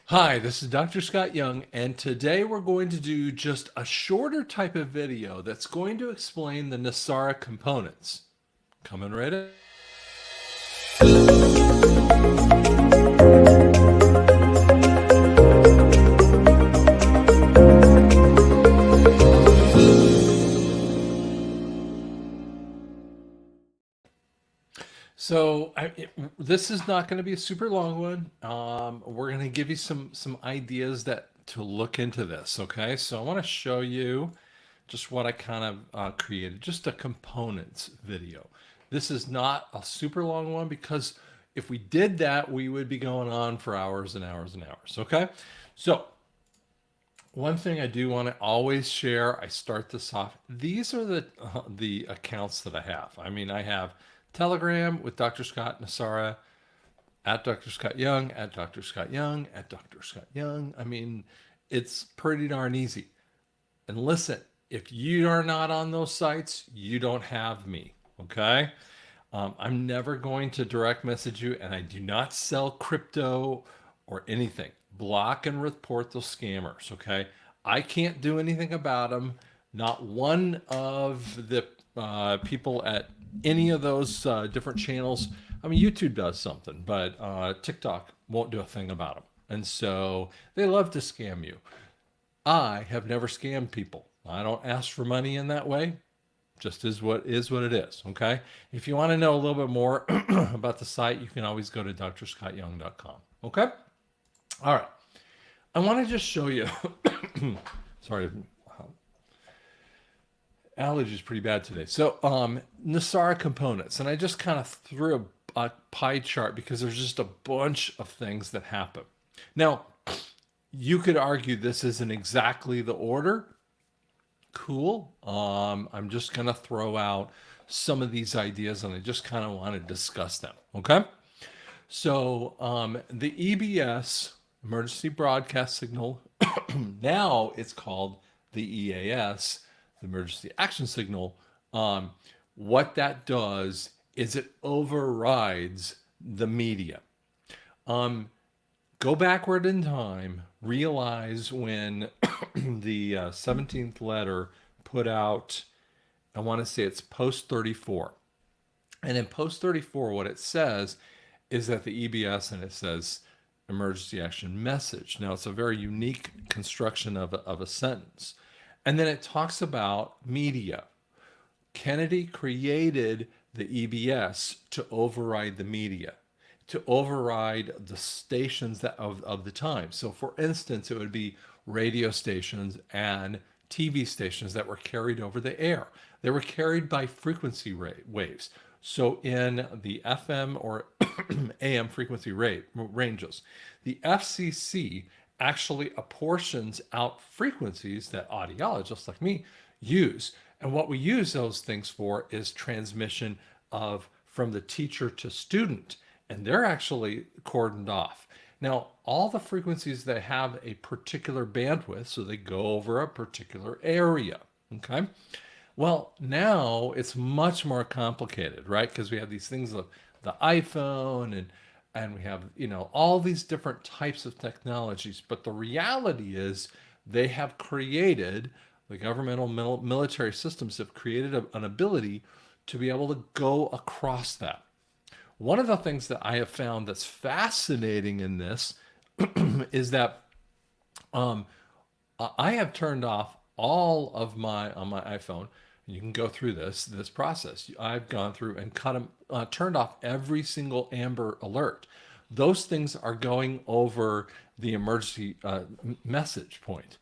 Hi, this is Dr. Scott Young, and today we're going to do just a shorter type of video that's going to explain the NESARA components. Coming right up. This is not going to be a super long one. We're going to give you some ideas that to look into this. Okay, so I want to show you just what I kind of created, just a components video. This is not a super long one because if we did that, we would be going on for hours and hours and hours. Okay, so one thing I do want to always share, I start this off. These are the accounts that I have. I mean, I have Telegram with Dr. Scott NESARA, at Dr. Scott Young, at Dr. Scott Young, at Dr. Scott Young. I mean, it's pretty darn easy. And listen, if you are not on those sites, you don't have me. Okay. I'm never going to direct message you, and I do not sell crypto or anything. Block and report those scammers. Okay. I can't do anything about them. Not one of the people at any of those different channels. I mean, YouTube does something, but TikTok won't do a thing about them. And so they love to scam you. I have never scammed people. I don't ask for money in that way. Just is what it is. Okay. If you want to know a little bit more about the site, you can always go to drscottyoung.com. Okay. All right. I want to just show you. Sorry, allergy is pretty bad today. So, NESARA components, and I just kind of threw a pie chart because there's just a bunch of things that happen. Now, you could argue this isn't exactly the order. Cool. I'm just going to throw out some of these ideas, and I just kind of want to discuss them. Okay. So, the EBS, emergency broadcast signal, now it's called the EAS, the emergency action signal. What that does is it overrides the media. Go backward in time, realize when the 17th letter put out, I want to say it's post 34. And in post 34, what it says is that the EBS, and it says emergency action message. Now, it's a very unique construction of a sentence. And then it talks about media. Kennedy created the EBS to override the media, to override the stations of the time. So, for instance, it would be radio stations and TV stations that were carried over the air. They were carried by frequency waves. So, in the FM or AM frequency ranges, the FCC actually apportions out frequencies that audiologists like me use. And what we use those things for is transmission of from the teacher to student. And they're actually cordoned off. Now, all the frequencies that have a particular bandwidth, so they go over a particular area. Okay. Well, now it's much more complicated, right? Because we have these things of the iPhone and we have, all these different types of technologies. But the reality is they have created, the governmental military systems have created an ability to be able to go across that. One of the things that I have found that's fascinating in this is that I have turned off all of my on my iPhone. You can go through this process. I've gone through and turned off every single Amber Alert. Those things are going over the emergency message point,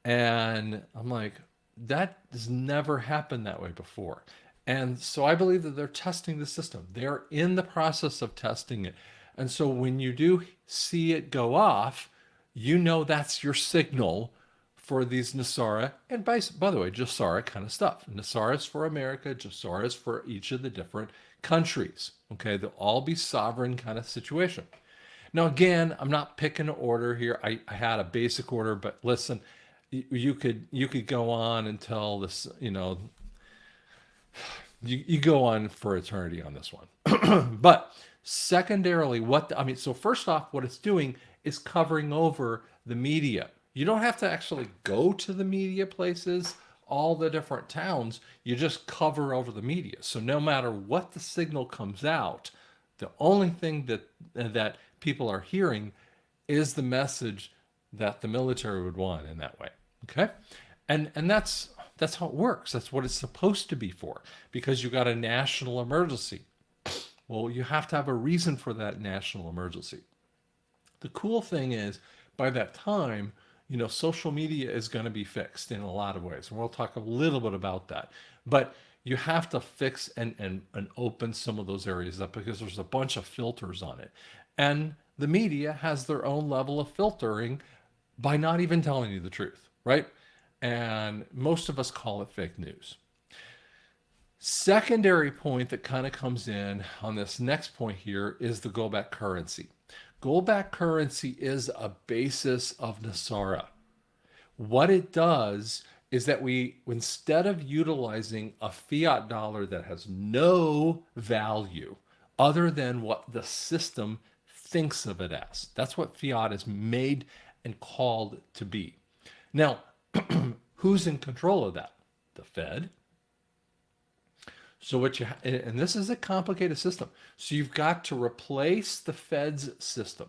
and I'm like, that has never happened that way before. And so I believe that they're testing the system. They're in the process of testing it. And so when you do see it go off, that's your signal for these NESARA, and by the way, JSARA kind of stuff. NESARA is for America, JSARA is for each of the different countries. Okay, they'll all be sovereign kind of situation. Now, again, I'm not picking an order here. I had a basic order, but listen, you could go on until this, you go on for eternity on this one. But Secondarily, so first off, what it's doing is covering over the media. You don't have to actually go to the media places, all the different towns. You just cover over the media. So no matter what the signal comes out, the only thing that people are hearing is the message that the military would want in that way. Okay? And that's how it works. That's what it's supposed to be for, because you got a national emergency. Well, you have to have a reason for that national emergency. The cool thing is, by that time, social media is going to be fixed in a lot of ways. And we'll talk a little bit about that. But you have to fix and open some of those areas up, because there's a bunch of filters on it. And the media has their own level of filtering by not even telling you the truth, right? And most of us call it fake news. Secondary point that kind of comes in on this next point here is the gold-backed currency. Gold-backed currency is a basis of NESARA. What it does is that we, instead of utilizing a fiat dollar that has no value other than what the system thinks of it as. That's what fiat is made and called to be. Now, who's in control of that? The Fed. So and this is a complicated system. So you've got to replace the Fed's system.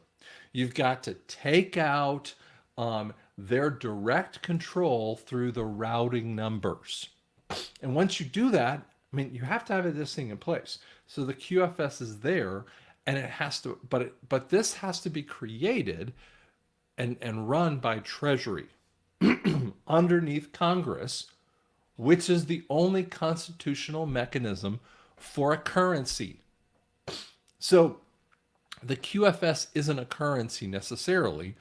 You've got to take out their direct control through the routing numbers. And once you do that, you have to have this thing in place. So the QFS is there, and it has to, but this has to be created and run by Treasury underneath Congress, which is the only constitutional mechanism for a currency. So the QFS isn't a currency necessarily.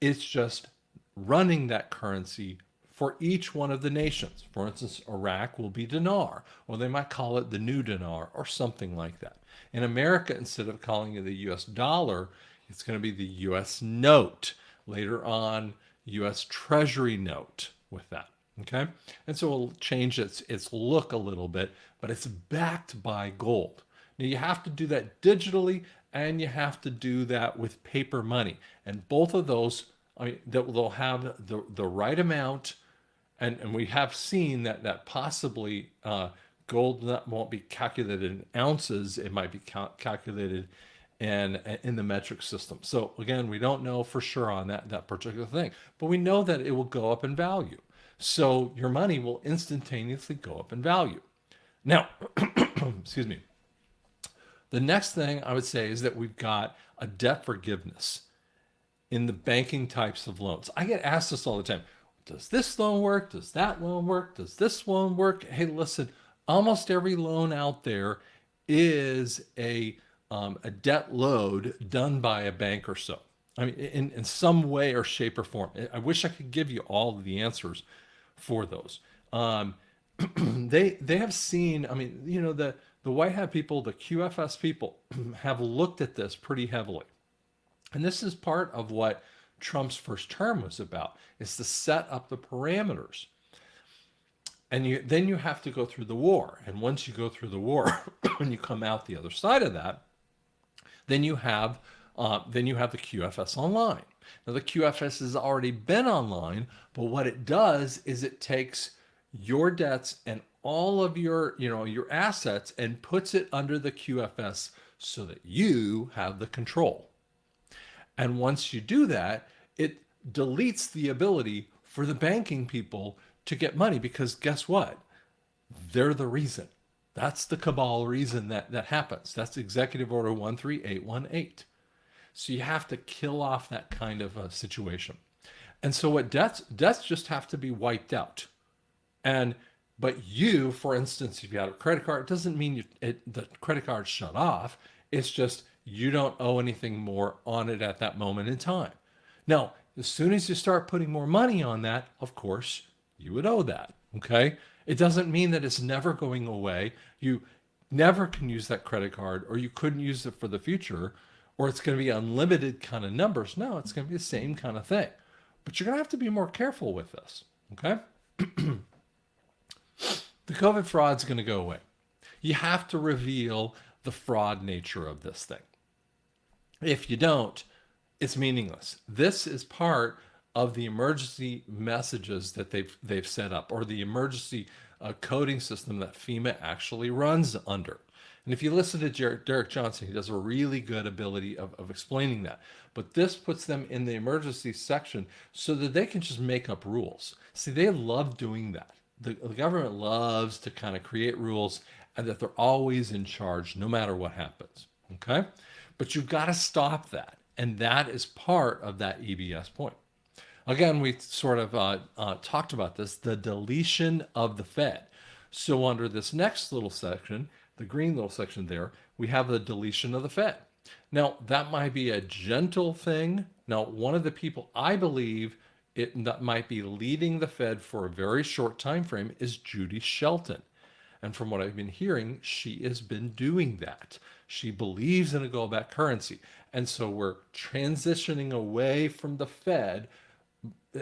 It's just running that currency for each one of the nations. For instance, Iraq will be dinar, or they might call it the new dinar, or something like that. In America, instead of calling it the US dollar, it's going to be the US note. Later on, US Treasury note with that. Okay? And so it'll change its look a little bit, but it's backed by gold. Now you have to do that digitally, and you have to do that with paper money. And both of those, they'll have the right amount, and we have seen that possibly gold won't be calculated in ounces. It might be calculated in the metric system. So again, we don't know for sure on that particular thing, but we know that it will go up in value. So your money will instantaneously go up in value. Now, excuse me. The next thing I would say is that we've got a debt forgiveness in the banking types of loans. I get asked this all the time. Does this loan work? Does that loan work? Does this loan work? Hey, listen, almost every loan out there is a debt load done by a bank or so. In some way or shape or form. I wish I could give you all of the answers for those. They have seen, the white hat people, the QFS people have looked at this pretty heavily. And this is part of what Trump's first term was about, is to set up the parameters. And then you have to go through the war. And once you go through the war, when you come out the other side of that, then you have the QFS online. Now the QFS has already been online, but what it does is it takes your debts and all of your assets and puts it under the QFS so that you have the control. And once you do that, it deletes the ability for the banking people to get money, because guess what? They're the reason. That's the cabal reason that happens. That's Executive Order 13818. So you have to kill off that kind of a situation. And so what debts just have to be wiped out. But you, for instance, if you have a credit card, it doesn't mean the credit card's shut off. It's just you don't owe anything more on it at that moment in time. Now, as soon as you start putting more money on that, of course, you would owe that, okay? It doesn't mean that it's never going away. You never can use that credit card, or you couldn't use it for the future, or it's going to be unlimited kind of numbers. No, it's going to be the same kind of thing. But you're going to have to be more careful with this, okay? The COVID fraud is going to go away. You have to reveal the fraud nature of this thing. If you don't, it's meaningless. This is part of the emergency messages that they've set up, or the emergency coding system that FEMA actually runs under. And if you listen to Derek Johnson, he does a really good ability of explaining that. But this puts them in the emergency section so that they can just make up rules. See, they love doing that. The government loves to kind of create rules and that they're always in charge no matter what happens. Okay? But you've got to stop that. And that is part of that EBS point. Again, we sort of talked about this, the deletion of the Fed. So under this next little section, the green little section there, we have the deletion of the Fed. Now, that might be a gentle thing. Now, one of the people I believe that might be leading the Fed for a very short time frame is Judy Shelton. And from what I've been hearing, she has been doing that. She believes in a go-back currency. And so we're transitioning away from the Fed,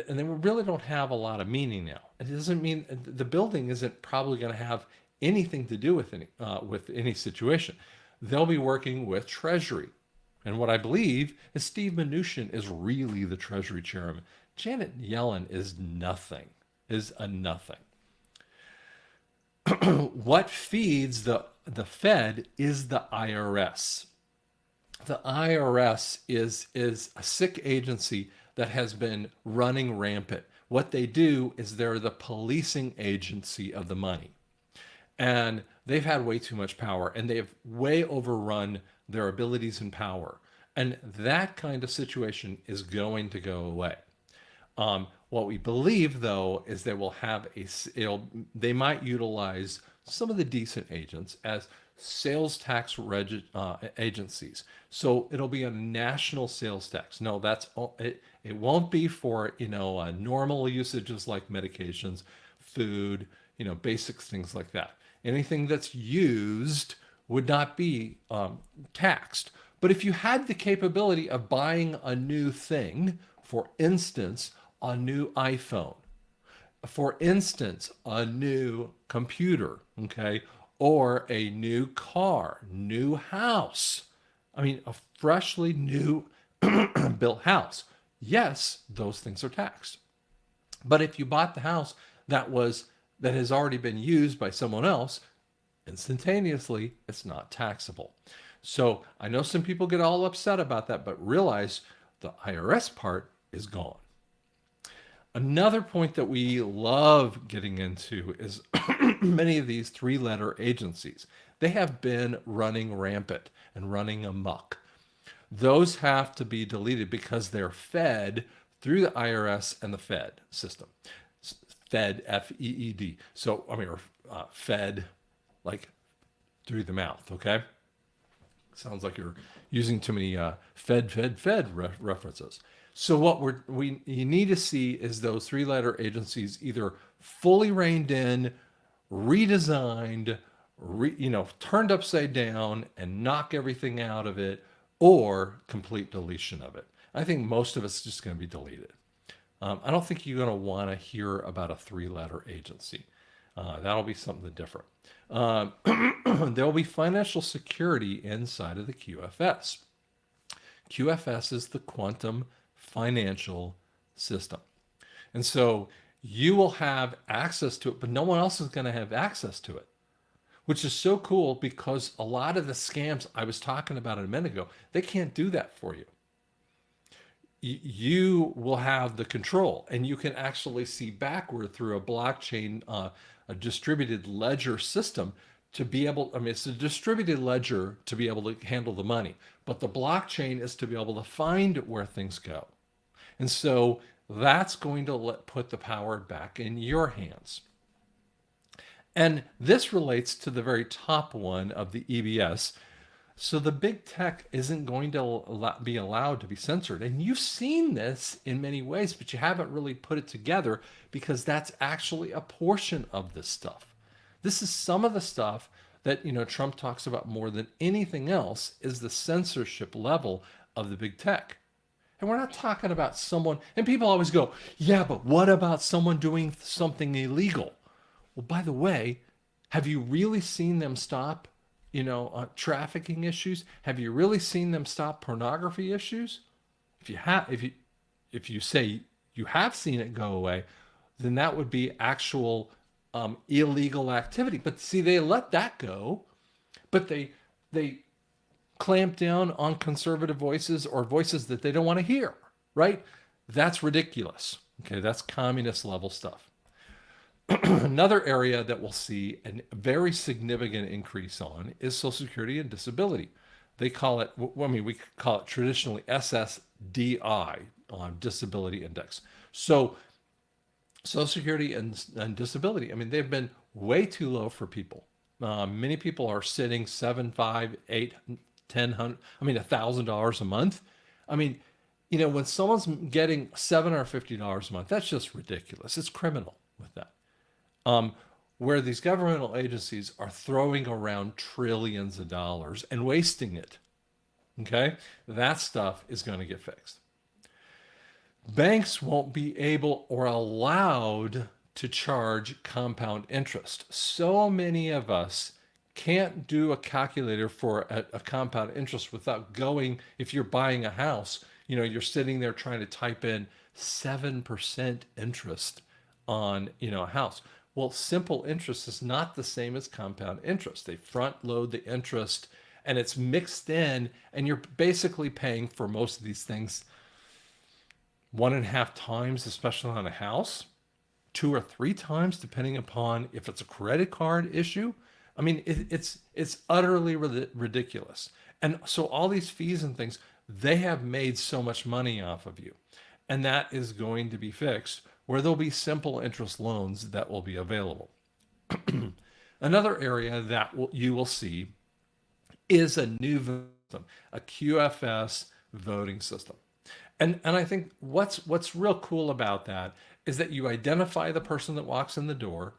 and then we really don't have a lot of meaning now. It doesn't mean the building isn't probably going to have anything to do with any situation. They'll be working with Treasury. And what I believe is Steve Mnuchin is really the Treasury chairman. Janet Yellen is nothing, is a nothing. What feeds the Fed is the IRS. The IRS is a sick agency that has been running rampant. What they do is they're the policing agency of the money. And they've had way too much power, and they've way overrun their abilities and power. And that kind of situation is going to go away. What we believe, though, is they will have they might utilize some of the decent agents as sales tax agencies. So it'll be a national sales tax. No, it won't be for normal usages like medications, food, basic things like that. Anything that's used would not be taxed. But if you had the capability of buying a new thing, for instance, a new iPhone, for instance, a new computer, okay, or a new car, new house, a freshly new built house, yes, those things are taxed. But if you bought the house that has already been used by someone else, instantaneously, it's not taxable. So I know some people get all upset about that, but realize the IRS part is gone. Another point that we love getting into is many of these three-letter agencies. They have been running rampant and running amok. Those have to be deleted because they're fed through the IRS and the Fed system. Fed, F-E-E-D. So, fed like through the mouth, okay? Sounds like you're using too many fed references. So what you need to see is those three-letter agencies either fully reined in, redesigned, turned upside down and knock everything out of it, or complete deletion of it. I think most of it's just going to be deleted. I don't think you're going to want to hear about a three-letter agency. That'll be something different. There'll be financial security inside of the QFS. QFS is the quantum financial system. And so you will have access to it, but no one else is going to have access to it, which is so cool because a lot of the scams I was talking about a minute ago, they can't do that for you. You will have the control, and you can actually see backward through a blockchain, a distributed ledger system to be able, it's a distributed ledger to be able to handle the money, but the blockchain is to be able to find where things go. And so that's going to put the power back in your hands. And this relates to the very top one of the EBS. So the big tech isn't going to be allowed to be censored. And you've seen this in many ways, but you haven't really put it together because that's actually a portion of this stuff. This is some of the stuff that Trump talks about more than anything else is the censorship level of the big tech. And we're not talking about someone, and people always go, yeah, but what about someone doing something illegal? Well, by the way, have you really seen them stop trafficking issues? Have you really seen them stop pornography issues? If you say you have seen it go away, then that would be actual illegal activity. But see, they let that go, but they clamp down on conservative voices or voices that they don't want to hear, right? That's ridiculous. Okay, that's communist level stuff. Another area that we'll see a very significant increase on is Social Security and disability. They call it, well, I mean, we call it traditionally SSDI, disability index. So Social Security and disability, I mean, they've been way too low for people. Many people are sitting 7, 5, 8, 10, I mean, $1,000 a month. I mean, when someone's getting $750 a month, that's just ridiculous. It's criminal with that. Where these governmental agencies are throwing around trillions of dollars and wasting it. Okay? That stuff is going to get fixed. Banks won't be able or allowed to charge compound interest. So many of us can't do a calculator for a compound interest without going, if you're buying a house, you're sitting there trying to type in 7% interest on, a house. Well, simple interest is not the same as compound interest. They front load the interest and it's mixed in, and you're basically paying for most of these things 1.5 times, especially on a house, 2 or 3 times, depending upon if it's a credit card issue. I mean, it's utterly ridiculous. And so all these fees and things, they have made so much money off of you. And that is going to be fixed, where there'll be simple interest loans that will be available. Another area that you will see is a new system, a QFS voting system. And I think what's real cool about that is that you identify the person that walks in the door,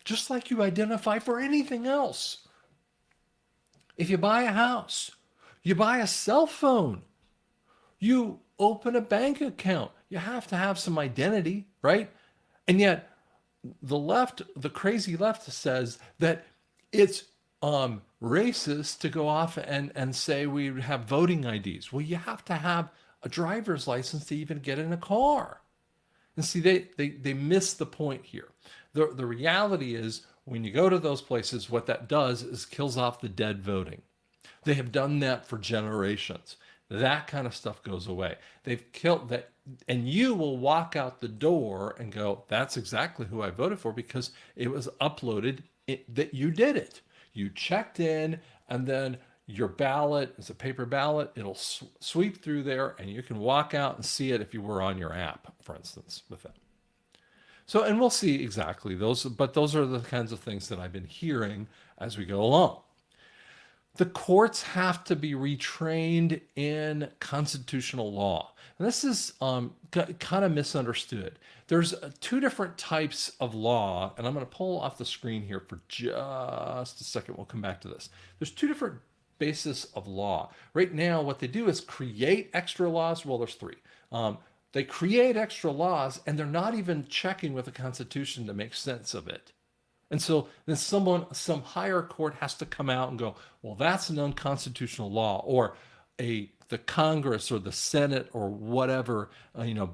just like you identify for anything else. If you buy a house, you buy a cell phone, you open a bank account, you have to have some identity, right? And yet the crazy left says that it's racist to go off and say we have voting IDs. Well, you have to have a driver's license to even get in a car. And see, they miss the point here. The reality is, when you go to those places, what that does is kills off the dead voting. They have done that for generations. That kind of stuff goes away. They've killed that, and you will walk out the door and go, that's exactly who I voted for, because it was uploaded that you did it. You checked in, and then your ballot is a paper ballot. It'll sweep through there, and you can walk out and see it if you were on your app, for instance, with that. So, and we'll see exactly those, but those are the kinds of things that I've been hearing as we go along. The courts have to be retrained in constitutional law. And this is kind of misunderstood. There's 2 different types of law, and I'm going to pull off the screen here for just a second. We'll come back to this. There's 2 different basis of law. Right now, what they do is create extra laws. Well, there's 3. They create extra laws, and they're not even checking with the Constitution to make sense of it. And so then some higher court has to come out and go, well, that's an unconstitutional law, or the Congress or the Senate or whatever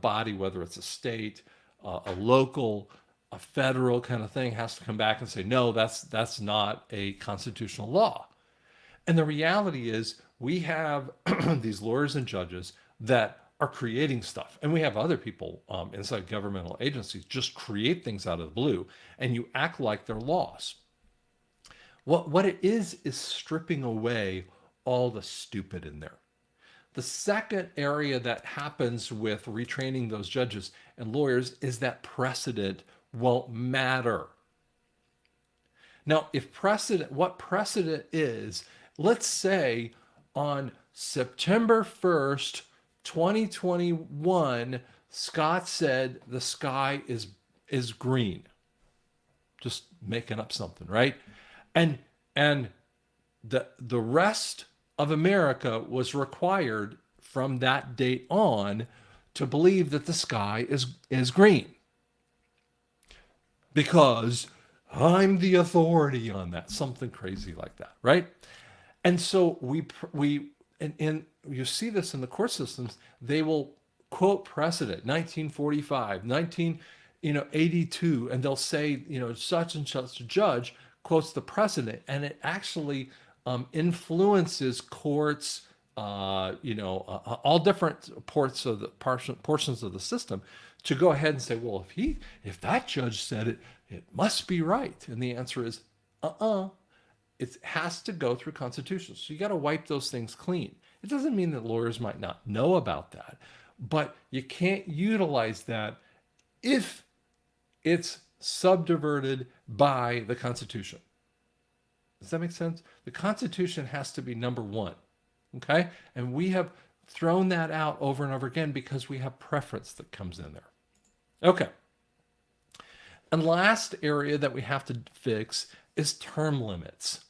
body, whether it's a state, a local, a federal kind of thing, has to come back and say, no, that's not a constitutional law. And the reality is, we have these lawyers and judges that are creating stuff. And we have other people inside governmental agencies just create things out of the blue, and you act like they're laws. What it is stripping away all the stupid in there. The second area that happens with retraining those judges and lawyers is that precedent won't matter. Now, what precedent is, let's say on September 1st, 2021, Scott said the sky is green. Just making up something, right? And the rest of America was required from that date on to believe that the sky is green. Because I'm the authority on that, something crazy like that, right? And so and you see this in the court systems. They will quote precedent, 1945, 82, and they'll say, such and such a judge quotes the precedent, and it actually influences courts, all different portions of the system, to go ahead and say, well, if that judge said it, it must be right. And the answer is, it has to go through constitution. So you got to wipe those things clean. It doesn't mean that lawyers might not know about that, but you can't utilize that if it's subverted by the Constitution. Does that make sense? The Constitution has to be number one. Okay? And we have thrown that out over and over again because we have preference that comes in there. Okay. And last area that we have to fix is term limits.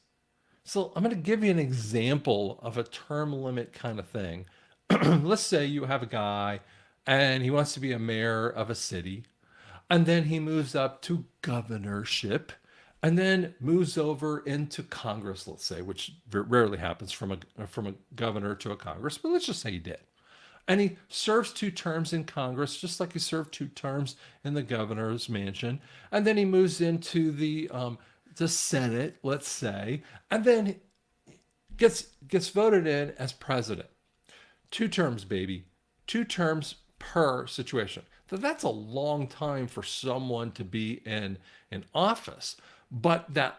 So I'm going to give you an example of a term limit kind of thing. Let's say you have a guy and he wants to be a mayor of a city, and then he moves up to governorship, and then moves over into Congress, let's say, which rarely happens from a governor to a Congress, but let's just say he did. And he serves 2 terms in Congress, just like he served 2 terms in the governor's mansion. And then he moves into the Senate, let's say, and then gets voted in as president. 2 terms, baby. 2 terms per situation. So that's a long time for someone to be in office, but that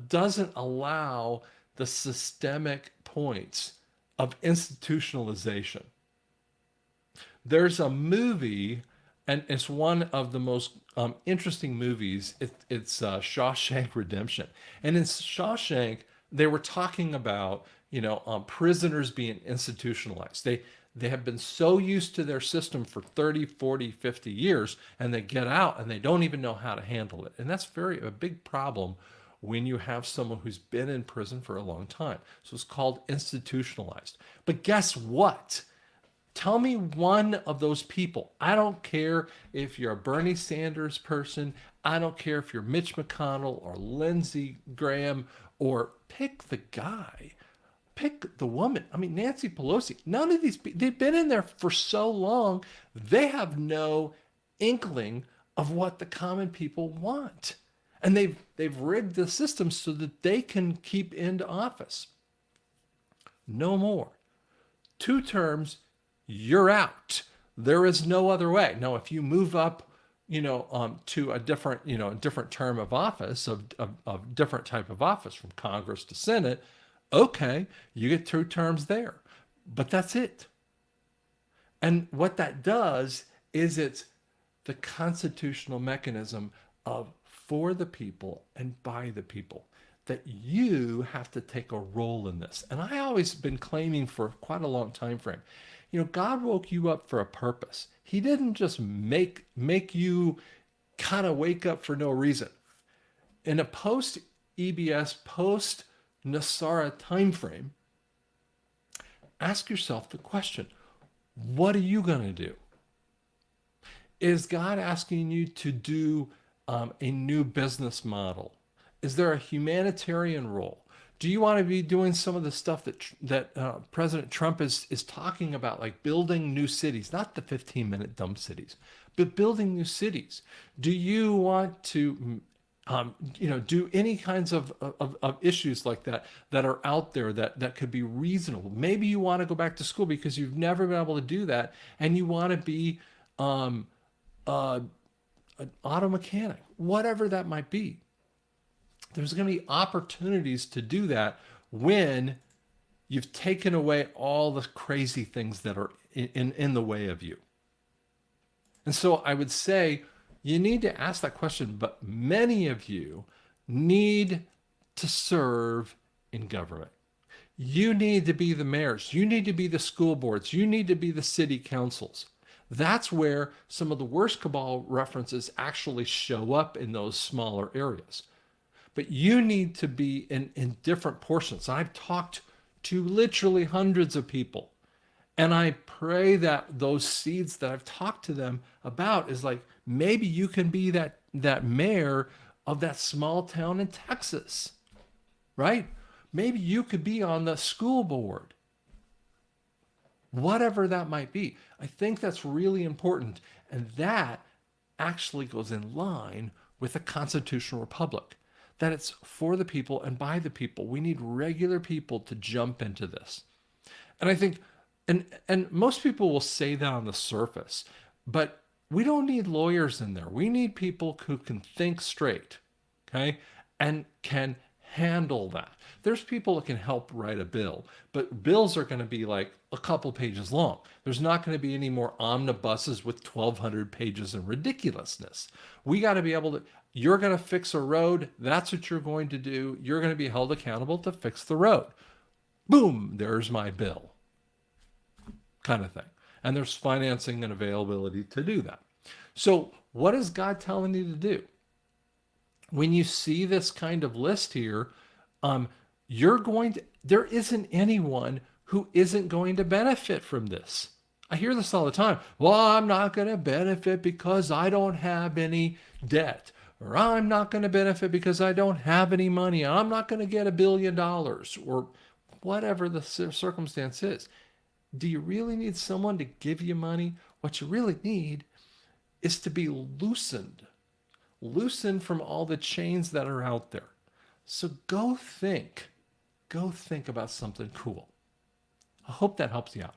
doesn't allow the systemic points of institutionalization. There's a movie, and it's one of the most interesting movies. It's Shawshank Redemption. And in Shawshank, they were talking about, prisoners being institutionalized. They have been so used to their system for 30, 40, 50 years, and they get out and they don't even know how to handle it. And that's a big problem when you have someone who's been in prison for a long time. So it's called institutionalized. But guess what? Tell me one of those people. I don't care if you're a Bernie Sanders person. I don't care if you're Mitch McConnell or Lindsey Graham, or pick the guy. Pick the woman. I mean, Nancy Pelosi. None of these people, they've been in there for so long, they have no inkling of what the common people want. And they've rigged the system so that they can keep into office. No more. 2 terms, you're out. There is no other way. Now, if you move up, to a different term of office, of different type of office, from Congress to Senate, okay, you get 2 terms there. But that's it. And what that does is it's the constitutional mechanism of for the people and by the people, that you have to take a role in this. And I always been claiming for quite a long time frame, God woke you up for a purpose. He didn't just make you kind of wake up for no reason. In a post EBS, post NESARA time frame, ask yourself the question, what are you going to do? Is God asking you to do a new business model? Is there a humanitarian role? Do you want to be doing some of the stuff that President Trump is talking about, like building new cities, not the 15-minute dumb cities, but building new cities? Do you want to do any kinds of issues like that are out there that could be reasonable? Maybe you want to go back to school because you've never been able to do that, and you want to be an auto mechanic, whatever that might be. There's going to be opportunities to do that when you've taken away all the crazy things that are in the way of you. And so I would say you need to ask that question, but many of you need to serve in government. You need to be the mayors. You need to be the school boards. You need to be the city councils. That's where some of the worst cabal references actually show up, in those smaller areas. But you need to be in different portions. I've talked to literally hundreds of people, and I pray that those seeds that I've talked to them about is like, maybe you can be that mayor of that small town in Texas, right? Maybe you could be on the school board, whatever that might be. I think that's really important. And that actually goes in line with a constitutional republic, that it's for the people and by the people. We need regular people to jump into this. And I think, and most people will say that on the surface, but we don't need lawyers in there. We need people who can think straight, okay, and can handle that. There's people that can help write a bill, but bills are going to be like a couple pages long. There's not going to be any more omnibuses with 1,200 pages and ridiculousness. We got to be able to, you're going to fix a road. That's what you're going to do. You're going to be held accountable to fix the road. Boom, there's my bill, kind of thing. And there's financing and availability to do that. So what is God telling you to do? When you see this kind of list here, there isn't anyone who isn't going to benefit from this. I hear this all the time. Well, I'm not going to benefit because I don't have any debt, or I'm not going to benefit because I don't have any money. I'm not going to get $1 billion, or whatever the circumstance is. Do you really need someone to give you money? What you really need is to be loosened from all the chains that are out there. So go think about something cool. I hope that helps you out.